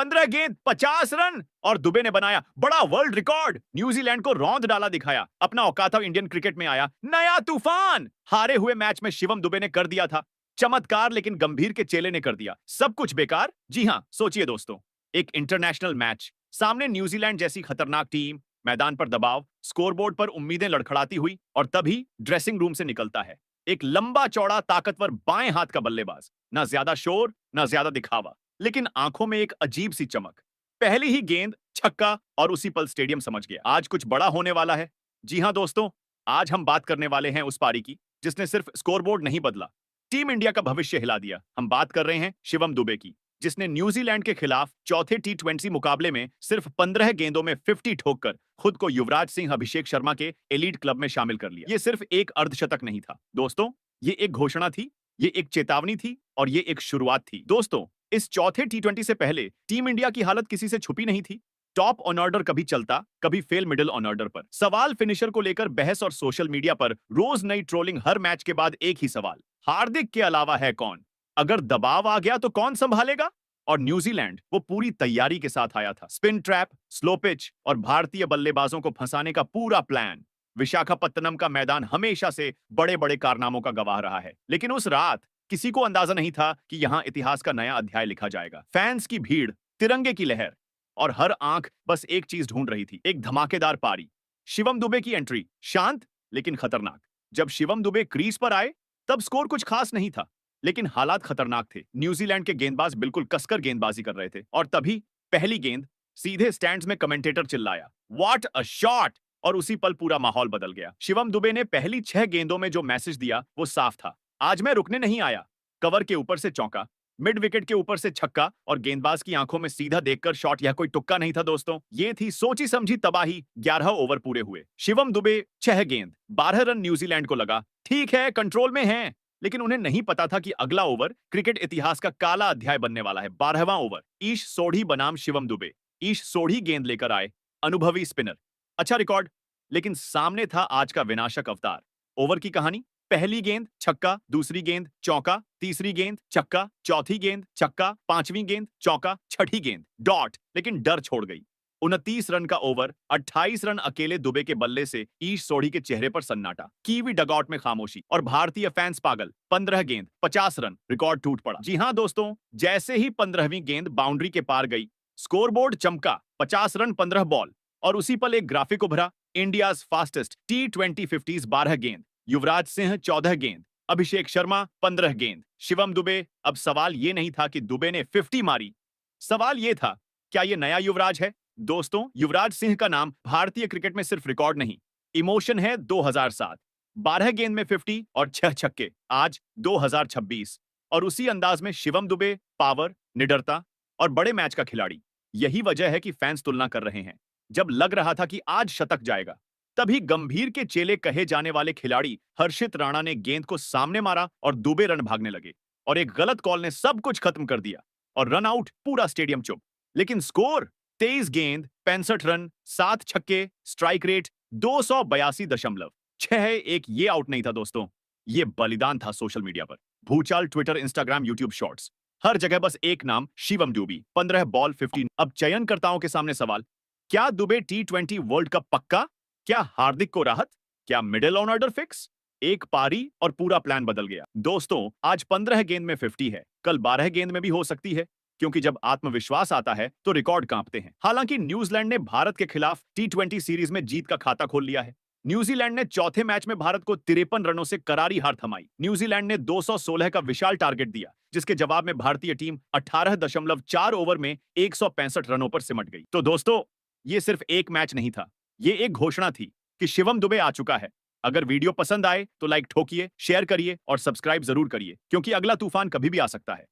15 गेंद 50 रन और दुबे ने बनाया बड़ा वर्ल्ड रिकॉर्ड। न्यूजीलैंड को रौंद डाला दिखाया। अपना औकात इंडियन क्रिकेट में आया नया तूफान। हारे हुए मैच में शिवम दुबे ने कर दिया था चमत्कार, लेकिन गंभीर के चेले ने कर दिया सब कुछ बेकार। जी हां, सोचिए दोस्तों, एक इंटरनेशनल मैच, सामने न्यूजीलैंड जैसी खतरनाक टीम, मैदान पर दबाव, स्कोरबोर्ड पर उम्मीदें लड़खड़ाती हुई, और तभी ड्रेसिंग रूम से निकलता है एक लंबा चौड़ा ताकतवर बाएं हाथ का बल्लेबाज। ना ज्यादा शोर, ना ज्यादा दिखावा, लेकिन आंखों में एक अजीब सी चमक। पहली ही गेंद छक्का और उसी पल स्टेडियम समझ गया आज कुछ बड़ा होने वाला है। जी हां दोस्तों, आज हम बात करने वाले हैं उस पारी की जिसने सिर्फ स्कोरबोर्ड नहीं बदला, टीम इंडिया का भविष्य हिला दिया। हम बात कर रहे हैं शिवम दुबे की, जिसने न्यूजीलैंड के खिलाफ चौथे टी20 मुकाबले में सिर्फ 15 गेंदों में 50 ठोककर खुद को युवराज सिंह अभिषेक शर्मा के एलीट क्लब में शामिल कर लिया। ये सिर्फ एक अर्धशतक नहीं था दोस्तों, ये एक घोषणा थी, ये एक चेतावनी थी और ये एक शुरुआत थी। दोस्तों, इस चौथे टी20 से पहले टीम इंडिया की हालत किसी से छुपी नहीं थी। टॉप ऑन ऑर्डर कभी चलता, कभी फेल मिडिल ऑन ऑर्डर पर सवाल, फिनिशर को लेकर बहस और सोशल मीडिया पर रोज नई ट्रोलिंग। हर मैच के बाद एक ही सवाल, हार्दिक के अलावा है कौन? अगर दबाव आ गया तो कौन संभालेगा? और न्यूजीलैंड वो पूरी तैयारी के साथ आया था। स्पिन ट्रैप, स्लो पिच और भारतीय बल्लेबाजों को फंसाने का पूरा प्लान। विशाखापत्तनम का मैदान हमेशा से बड़े बड़े कारनामों का गवाह रहा है, लेकिन उस रात किसी को अंदाजा नहीं था कि यहां इतिहास का नया अध्याय लिखा जाएगा। फैंस की भीड़, तिरंगे की लहर और हर आंख बस एक चीज ढूंढ रही थी, एक धमाकेदार पारी। शिवम दुबे की एंट्री शांत लेकिन खतरनाक। जब शिवम दुबे क्रीज पर आए तब स्कोर कुछ खास नहीं था, लेकिन हालात खतरनाक थे। न्यूजीलैंड के गेंदबाज बिल्कुल कसकर गेंदबाजी कर रहे थे और तभी पहली गेंद सीधे स्टैंड्स में कमेंटेटर चिल्लाया, व्हाट अ शॉट! और उसी पल पूरा माहौल बदल गया। शिवम दुबे ने पहली 6 गेंदों में जो मैसेज दिया वो साफ था, आज मैं रुकने नहीं आया। कवर के ऊपर से चौका, मिड विकेट के ऊपर से छक्का और गेंदबाज की आंखों में सीधा देखकर शॉट। यह कोई तुक्का नहीं था दोस्तों, ये थी सोची समझी तबाही। 11 ओवर पूरे हुए, शिवम दुबे 6 गेंद 12 रन। न्यूजीलैंड को लगा ठीक है, कंट्रोल में है, लेकिन उन्हें नहीं पता था कि अगला ओवर क्रिकेट इतिहास का काला अध्याय बनने वाला है। 12वां ओवर, ईश सोढ़ी बनाम शिवम दुबे। ईश सोढ़ी गेंद लेकर आए, अनुभवी स्पिनर, अच्छा रिकॉर्ड, लेकिन सामने था आज का विनाशक अवतार। ओवर की कहानी, पहली गेंद छक्का, दूसरी गेंद चौका, तीसरी गेंद छक्का, चौथी गेंद छक्का, पांचवीं गेंद चौका, छठी गेंद डॉट, लेकिन डर छोड़ गई। 29 रन का ओवर, 28 रन अकेले दुबे के बल्ले से ईश सोढ़ी के चेहरे पर सन्नाटा, कीवी डगआउट में खामोशी और भारतीय फैंस पागल। 15 गेंद 50 रन, रिकॉर्ड टूट पड़ा। जी हां दोस्तों, जैसे ही 15वीं गेंद बाउंड्री के पार गई, स्कोरबोर्ड चमका, 50 रन 15 बॉल, और उसी पल एक ग्राफिक उभरा, इंडियाज फास्टेस्ट टी20 50s 12 गेंद, युवराज सिंह 14 गेंद, अभिषेक शर्मा 15 गेंद, शिवम दुबे। अब सवाल ये नहीं था कि दुबे ने 50 मारी, सवाल ये था, क्या ये नया युवराज है? दोस्तों, युवराज सिंह का नाम भारतीय क्रिकेट में सिर्फ रिकॉर्ड नहीं, इमोशन है। 2007 12 गेंद में 50 और 6 छक्के, आज 2026 और उसी अंदाज में शिवम दुबे, पावर, निडरता और बड़े मैच का खिलाड़ी। यही वजह है कि फैंस तुलना कर रहे हैं। जब लग रहा था कि आज शतक जाएगा, तभी गंभीर के चेले कहे जाने वाले खिलाड़ी हर्षित राणा ने गेंद को सामने मारा और दुबे रन भागने लगे, और एक गलत कॉल ने सब कुछ खत्म कर दिया और रन आउट, पूरा स्टेडियम चुप। लेकिन स्कोर 23 गेंद 65 रन, 7 छक्के, स्ट्राइक रेट 282.6। एक ये आउट नहीं था दोस्तों, ये बलिदान था सोशल मीडिया पर। भूचाल, ट्विटर, इंस्टाग्राम, यूट्यूब शॉर्ट्स, हर जगह बस एक नाम, शिवम दुबे, 15 बॉल 50। अब चयनकर्ताओं के सामने सवाल, क्या दुबे टी20 वर्ल्ड कप पक्का? क्या हार्दिक को राहत? क्या मिडिल ऑन ऑर्डर फिक्स? एक पारी और पूरा प्लान बदल गया। दोस्तों, आज 15 गेंद में 50 है, कल 12 गेंद में भी हो सकती है, क्योंकि जब आत्मविश्वास आता है तो रिकॉर्ड कांपते हैं। हालांकि न्यूजीलैंड ने भारत के खिलाफ टी20 सीरीज में जीत का खाता खोल लिया है। न्यूजीलैंड ने चौथे मैच में भारत को 53 रनों से करारी हार थमाई। न्यूजीलैंड ने 216 का विशाल टारगेट दिया, जिसके जवाब में भारतीय टीम 18.4 ओवर में 165 रनों पर सिमट गई। तो दोस्तों, ये सिर्फ एक मैच नहीं था, ये एक घोषणा थी कि शिवम दुबे आ चुका है। अगर वीडियो पसंद आए तो लाइक ठोकिए, शेयर करिए और सब्सक्राइब जरूर करिए, क्योंकि अगला तूफान कभी भी आ सकता है।